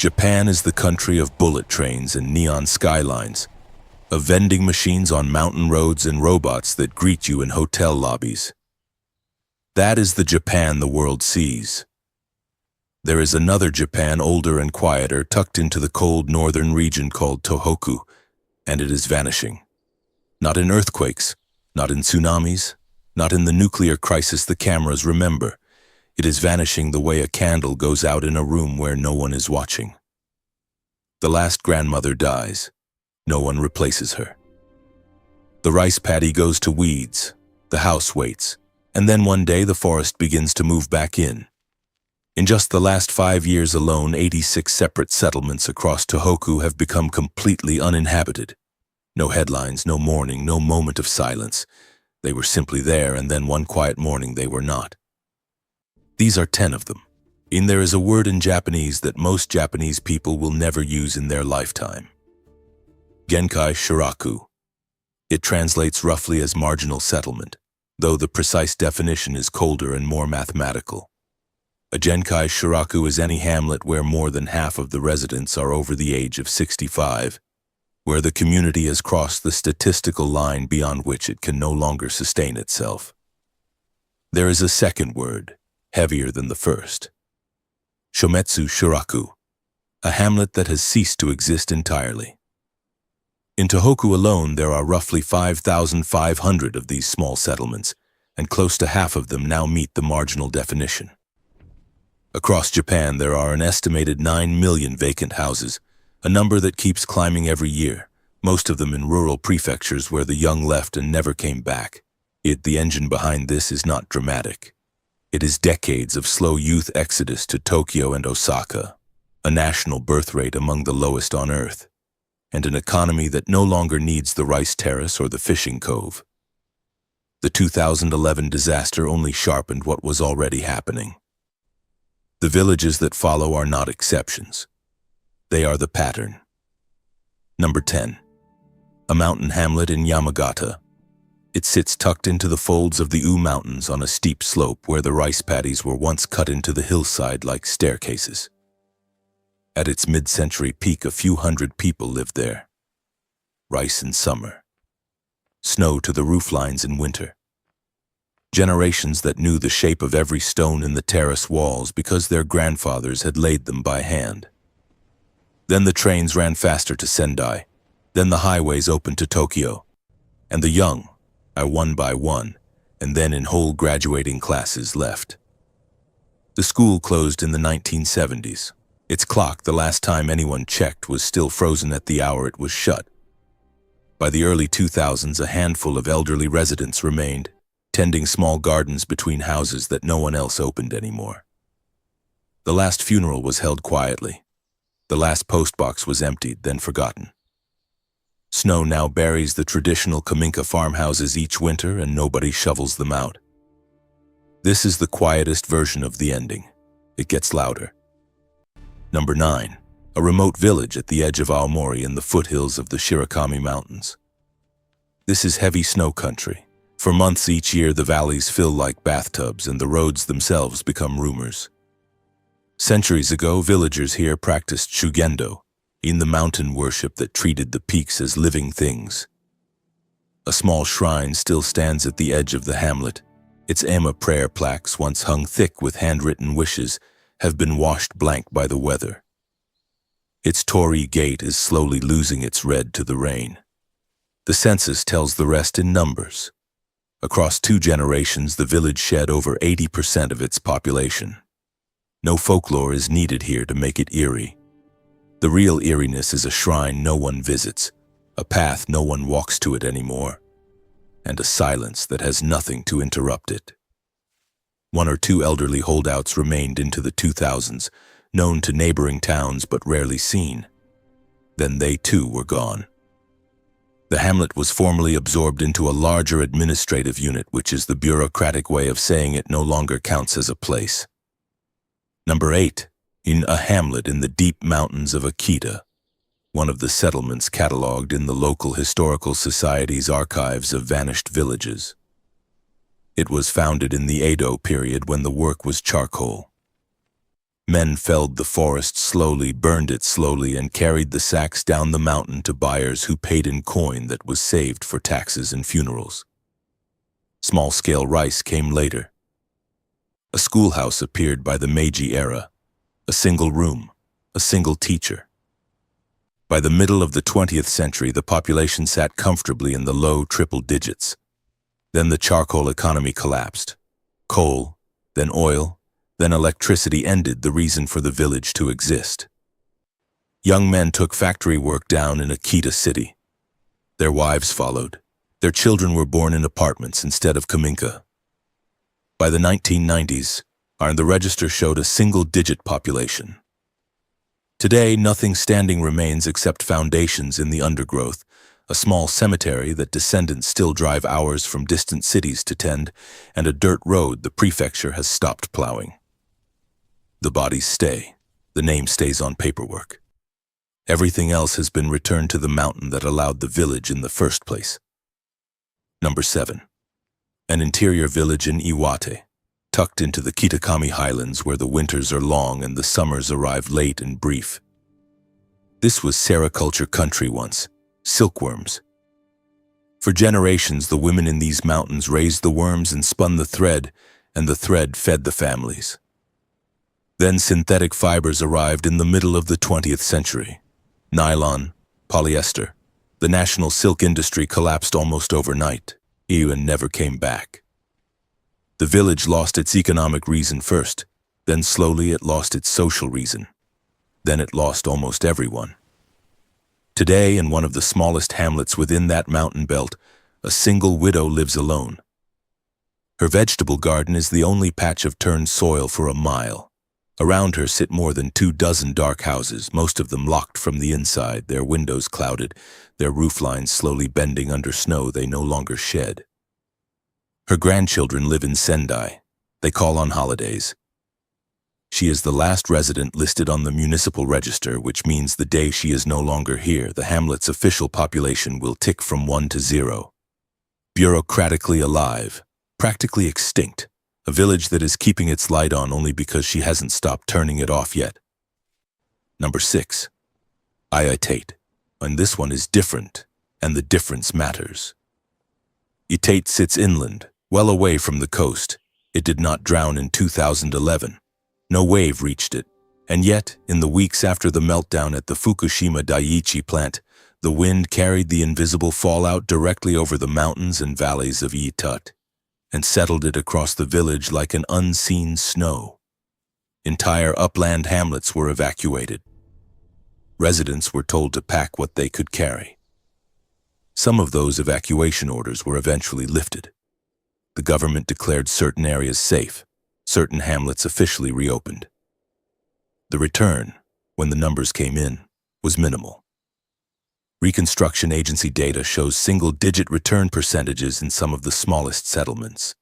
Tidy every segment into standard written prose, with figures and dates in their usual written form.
Japan is the country of bullet trains and neon skylines, of vending machines on mountain roads and robots that greet you in hotel lobbies. That is the Japan the world sees. There is another Japan, older and quieter, tucked into the cold northern region called Tohoku, and it is vanishing. Not in earthquakes, not in tsunamis, not in the nuclear crisis the cameras remember. It is vanishing the way a candle goes out in a room where no one is watching. The last grandmother dies. No one replaces her. The rice paddy goes to weeds, the house waits, and then one day the forest begins to move back in. In just the last 5 years alone, 86 separate settlements across Tohoku have become completely uninhabited. No headlines, no mourning, no moment of silence. They were simply there, and then one quiet morning they were not. These are 10 of them. And there is a word in Japanese that most Japanese people will never use in their lifetime. Genkai Shiraku. It translates roughly as marginal settlement, though the precise definition is colder and more mathematical. A Genkai Shiraku is any hamlet where more than half of the residents are over the age of 65, where the community has crossed the statistical line beyond which it can no longer sustain itself. There is a second word, heavier than the first. Shometsu Shiraku, a hamlet that has ceased to exist entirely. In Tohoku alone, there are roughly 5,500 of these small settlements, and close to half of them now meet the marginal definition. Across Japan, there are an estimated 9 million vacant houses, a number that keeps climbing every year, most of them in rural prefectures where the young left and never came back. Yet the engine behind this is not dramatic. It is decades of slow youth exodus to Tokyo and Osaka, a national birth rate among the lowest on earth, and an economy that no longer needs the rice terrace or the fishing cove. The 2011 disaster only sharpened what was already happening. The villages that follow are not exceptions. They are the pattern. Number 10. A mountain hamlet in Yamagata. It sits tucked into the folds of the U Mountains on a steep slope where the rice paddies were once cut into the hillside like staircases. At its mid-century peak, a few hundred people lived there. Rice in summer. Snow to the rooflines in winter. Generations that knew the shape of every stone in the terrace walls because their grandfathers had laid them by hand. Then the trains ran faster to Sendai. Then the highways opened to Tokyo. And the young, one by one, and then in whole graduating classes left. The school closed in the 1970s. Its clock, the last time anyone checked, was still frozen at the hour it was shut. By the early 2000s, a handful of elderly residents remained, tending small gardens between houses that no one else opened anymore. The last funeral was held quietly. The last postbox was emptied, then forgotten. Snow now buries the traditional Kaminka farmhouses each winter, and nobody shovels them out. This is the quietest version of the ending. It gets louder. Number 9. A remote village at the edge of Aomori in the foothills of the Shirakami Mountains. This is heavy snow country. For months each year, the valleys fill like bathtubs, and the roads themselves become rumors. Centuries ago, villagers here practiced shugendo, in the mountain worship that treated the peaks as living things. A small shrine still stands at the edge of the hamlet. Its Ema prayer plaques, once hung thick with handwritten wishes, have been washed blank by the weather. Its torii gate is slowly losing its red to the rain. The census tells the rest in numbers. Across 2 generations, the village shed over 80% of its population. No folklore is needed here to make it eerie. The real eeriness is a shrine no one visits, a path no one walks to it anymore, and a silence that has nothing to interrupt it. 1 or 2 elderly holdouts remained into the 2000s, known to neighboring towns but rarely seen. Then they too were gone. The hamlet was formally absorbed into a larger administrative unit, which is the bureaucratic way of saying it no longer counts as a place. Number 8. In a hamlet in the deep mountains of Akita, one of the settlements catalogued in the local historical society's archives of vanished villages. It was founded in the Edo period when the work was charcoal. Men felled the forest slowly, burned it slowly, and carried the sacks down the mountain to buyers who paid in coin that was saved for taxes and funerals. Small-scale rice came later. A schoolhouse appeared by the Meiji era, a single room, a single teacher. By the middle of the 20th century, the population sat comfortably in the low triple digits. Then the charcoal economy collapsed. Coal, then oil, then electricity ended the reason for the village to exist. Young men took factory work down in Akita City. Their wives followed. Their children were born in apartments instead of kaminka. By the 1990s, the register showed a single-digit population. Today, nothing standing remains except foundations in the undergrowth, a small cemetery that descendants still drive hours from distant cities to tend, and a dirt road the prefecture has stopped plowing. The bodies stay. The name stays on paperwork. Everything else has been returned to the mountain that allowed the village in the first place. Number 7. An interior village in Iwate, tucked into the Kitakami Highlands where the winters are long and the summers arrive late and brief. This was sericulture country once, silkworms. For generations, the women in these mountains raised the worms and spun the thread, and the thread fed the families. Then synthetic fibers arrived in the middle of the 20th century. Nylon, polyester. The national silk industry collapsed almost overnight. Iwan never came back. The village lost its economic reason first, then slowly it lost its social reason. Then it lost almost everyone. Today, in one of the smallest hamlets within that mountain belt, a single widow lives alone. Her vegetable garden is the only patch of turned soil for a mile. Around her sit more than 24 dark houses, most of them locked from the inside, their windows clouded, their rooflines slowly bending under snow they no longer shed. Her grandchildren live in Sendai. They call on holidays. She is the last resident listed on the municipal register, which means the day she is no longer here, the hamlet's official population will tick from 1 to 0. Bureaucratically alive, practically extinct, a village that is keeping its light on only because she hasn't stopped turning it off yet. Number 6. Itate. And this one is different, and the difference matters. Itate sits inland, well away from the coast. It did not drown in 2011. No wave reached it, and yet, in the weeks after the meltdown at the Fukushima Daiichi plant, the wind carried the invisible fallout directly over the mountains and valleys of Itate, and settled it across the village like an unseen snow. Entire upland hamlets were evacuated. Residents were told to pack what they could carry. Some of those evacuation orders were eventually lifted. The government declared certain areas safe. Certain hamlets officially reopened. The return, when the numbers came in, was minimal. Reconstruction agency data shows single-digit return percentages in some of the smallest settlements.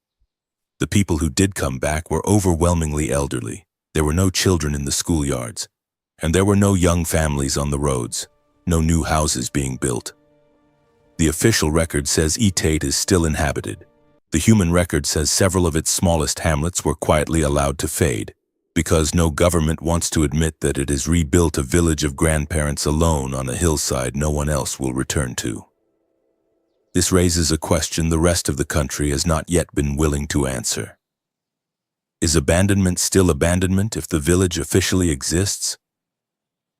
The people who did come back were overwhelmingly elderly. There were no children in the schoolyards, and there were no young families on the roads, no new houses being built. The official record says Itate is still inhabited. The human record says several of its smallest hamlets were quietly allowed to fade, because no government wants to admit that it has rebuilt a village of grandparents alone on a hillside no one else will return to. This raises a question the rest of the country has not yet been willing to answer. Is abandonment still abandonment if the village officially exists?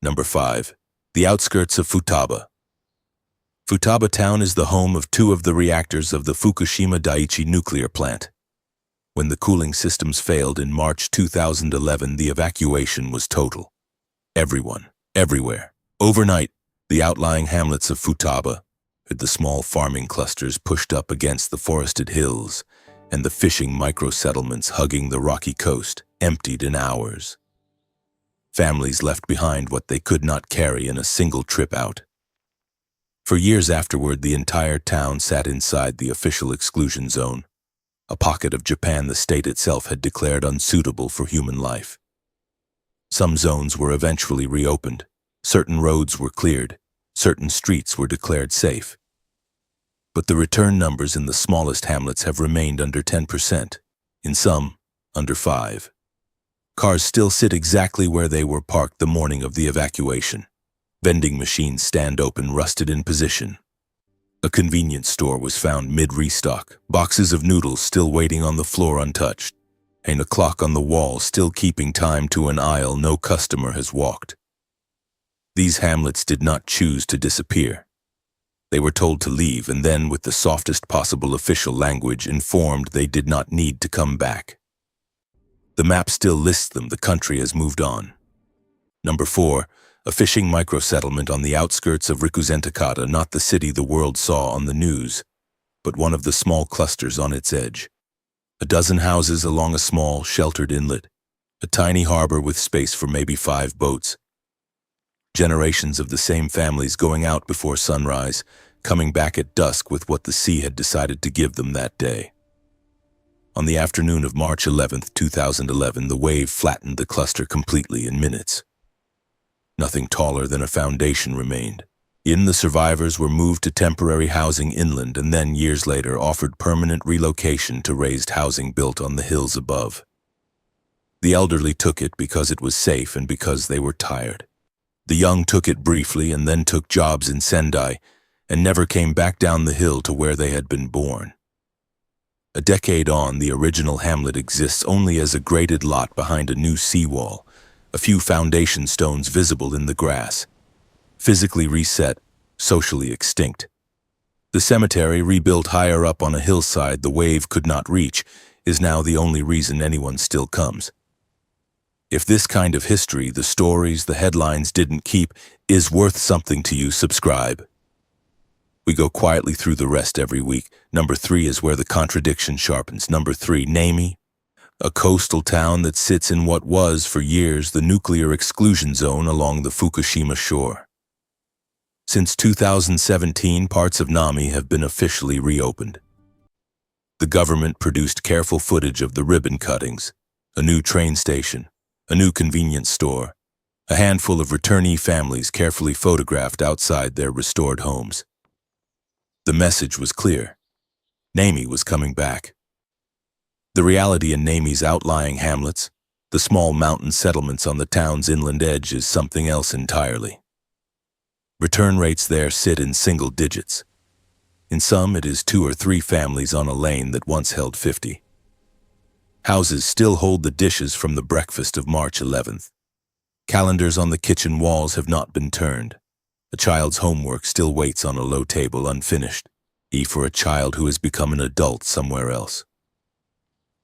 Number 5. The outskirts of Futaba. Futaba town is the home of 2 of the reactors of the Fukushima Daiichi nuclear plant. When the cooling systems failed in March 2011, the evacuation was total. Everyone, everywhere. Overnight, the outlying hamlets of Futaba, with the small farming clusters pushed up against the forested hills, and the fishing micro-settlements hugging the rocky coast, emptied in hours. Families left behind what they could not carry in a single trip out. For years afterward, the entire town sat inside the official exclusion zone, a pocket of Japan the state itself had declared unsuitable for human life. Some zones were eventually reopened, certain roads were cleared, certain streets were declared safe. But the return numbers in the smallest hamlets have remained under 10%, in some, under 5%. Cars still sit exactly where they were parked the morning of the evacuation. Vending machines stand open, rusted in position. A convenience store was found mid-restock, boxes of noodles still waiting on the floor untouched, and a clock on the wall still keeping time to an aisle no customer has walked. These hamlets did not choose to disappear. They were told to leave and then, with the softest possible official language, informed they did not need to come back. The map still lists them. The country has moved on. Number 4. A fishing micro-settlement on the outskirts of Rikuzentakata, not the city the world saw on the news, but one of the small clusters on its edge. A dozen houses along a small, sheltered inlet. A tiny harbor with space for maybe 5 boats. Generations of the same families going out before sunrise, coming back at dusk with what the sea had decided to give them that day. On the afternoon of March 11, 2011, the wave flattened the cluster completely in minutes. Nothing taller than a foundation remained. The survivors were moved to temporary housing inland and then, years later, offered permanent relocation to raised housing built on the hills above. The elderly took it because it was safe and because they were tired. The young took it briefly and then took jobs in Sendai and never came back down the hill to where they had been born. A decade on, the original hamlet exists only as a graded lot behind a new seawall, a few foundation stones visible in the grass. Physically reset, socially extinct. The cemetery, rebuilt higher up on a hillside the wave could not reach, is now the only reason anyone still comes. If this kind of history, the stories, the headlines didn't keep, is worth something to you, subscribe. We go quietly through the rest every week. Number 3 is where the contradiction sharpens. Number 3, Nami, a coastal town that sits in what was, for years, the nuclear exclusion zone along the Fukushima shore. Since 2017, parts of Nami have been officially reopened. The government produced careful footage of the ribbon cuttings, a new train station, a new convenience store, a handful of returnee families carefully photographed outside their restored homes. The message was clear. Nami was coming back. The reality in Nami's outlying hamlets, the small mountain settlements on the town's inland edge, is something else entirely. Return rates there sit in single digits. In some, it is 2 or 3 families on a lane that once held 50. Houses still hold the dishes from the breakfast of March 11th. Calendars on the kitchen walls have not been turned. A child's homework still waits on a low table unfinished, for a child who has become an adult somewhere else.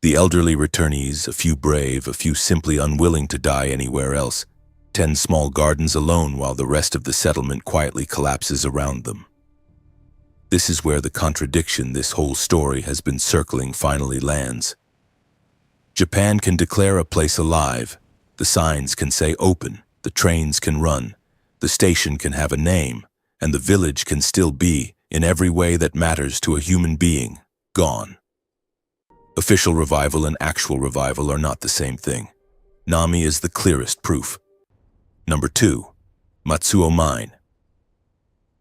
The elderly returnees, a few brave, a few simply unwilling to die anywhere else, tend small gardens alone while the rest of the settlement quietly collapses around them. This is where the contradiction this whole story has been circling finally lands. Japan can declare a place alive. The signs can say open, the trains can run, the station can have a name, and the village can still be, in every way that matters to a human being, gone. Official revival and actual revival are not the same thing. Nami is the clearest proof. Number 2. Matsuo Mine.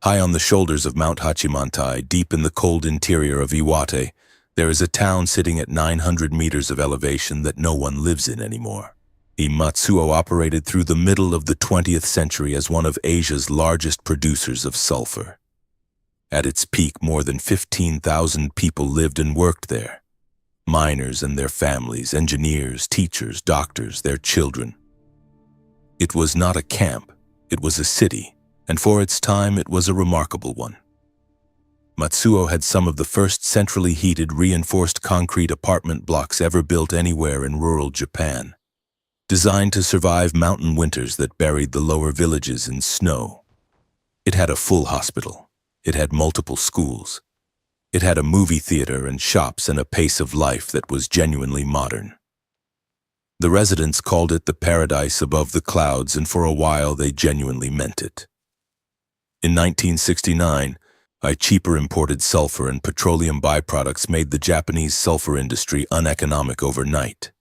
High on the shoulders of Mount Hachimantai, deep in the cold interior of Iwate, there is a town sitting at 900 meters of elevation that no one lives in anymore. Matsuo operated through the middle of the 20th century as one of Asia's largest producers of sulfur. At its peak, more than 15,000 people lived and worked there. Miners and their families, engineers, teachers, doctors, their children. It was not a camp, it was a city, and for its time it was a remarkable one. Matsuo had some of the first centrally heated, reinforced concrete apartment blocks ever built anywhere in rural Japan, designed to survive mountain winters that buried the lower villages in snow. It had a full hospital. It had multiple schools. It had a movie theater and shops and a pace of life that was genuinely modern. The residents called it the paradise above the clouds, and for a while they genuinely meant it. In 1969, cheaper imported sulfur and petroleum byproducts made the Japanese sulfur industry uneconomic overnight.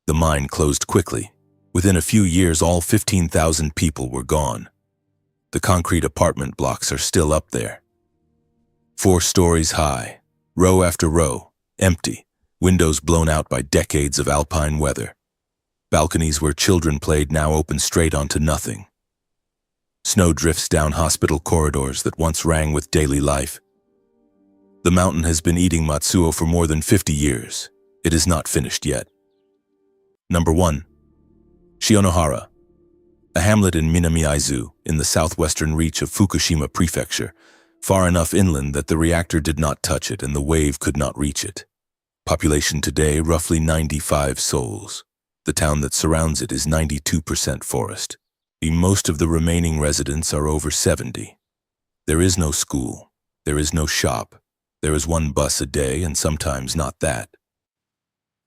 The mine closed quickly. Within a few years, all 15,000 people were gone. The concrete apartment blocks are still up there. 4 stories high, row after row, empty, windows blown out by decades of alpine weather. Balconies where children played now open straight onto nothing. Snow drifts down hospital corridors that once rang with daily life. The mountain has been eating Matsuo for more than 50 years. It is not finished yet. Number 1. Shionohara, a hamlet in Minami-Aizu, in the southwestern reach of Fukushima Prefecture, far enough inland that the reactor did not touch it and the wave could not reach it. Population today, roughly 95 souls. The town that surrounds it is 92% forest. Most of the remaining residents are over 70. There is no school. There is no shop. There is one bus a day and sometimes not that.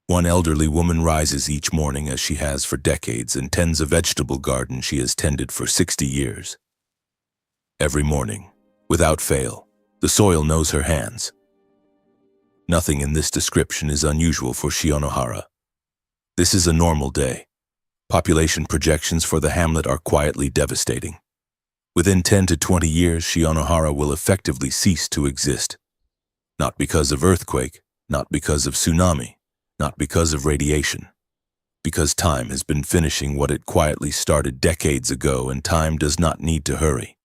One elderly woman rises each morning as she has for decades and tends a vegetable garden she has tended for 60 years. Every morning, without fail, the soil knows her hands. Nothing in this description is unusual for Shionohara. This is a normal day. Population projections for the hamlet are quietly devastating. Within 10 to 20 years, Shionohara will effectively cease to exist. Not because of earthquake, not because of tsunami, not because of radiation. Because time has been finishing what it quietly started decades ago, and time does not need to hurry.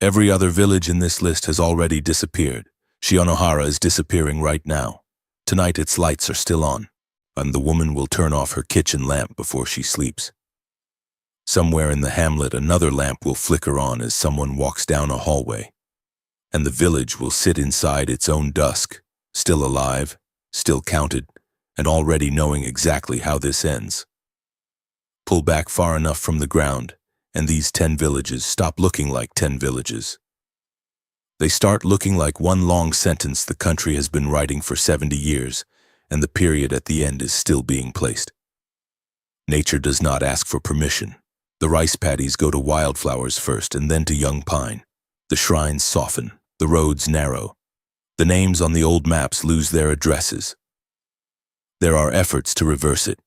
Every other village in this list has already disappeared. Shionohara is disappearing right now. Tonight its lights are still on, and the woman will turn off her kitchen lamp before she sleeps. Somewhere in the hamlet another lamp will flicker on as someone walks down a hallway, and the village will sit inside its own dusk, still alive, still counted, and already knowing exactly how this ends. Pull back far enough from the ground, and these 10 villages stop looking like 10 villages. They start looking like one long sentence the country has been writing for 70 years, and the period at the end is still being placed. Nature does not ask for permission. The rice paddies go to wildflowers first and then to young pine. The shrines soften, the roads narrow. The names on the old maps lose their addresses. There are efforts to reverse it.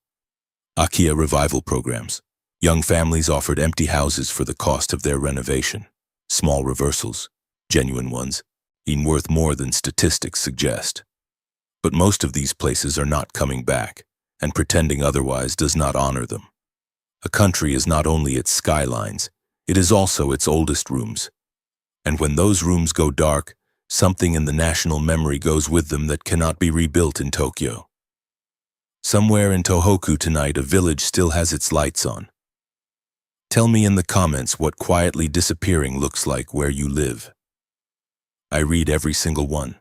Akiya revival programs. Young families offered empty houses for the cost of their renovation. Small reversals, genuine ones, even worth more than statistics suggest. But most of these places are not coming back, and pretending otherwise does not honor them. A country is not only its skylines, it is also its oldest rooms. And when those rooms go dark, something in the national memory goes with them that cannot be rebuilt in Tokyo. Somewhere in Tohoku tonight, a village still has its lights on. Tell me in the comments what quietly disappearing looks like where you live. I read every single one.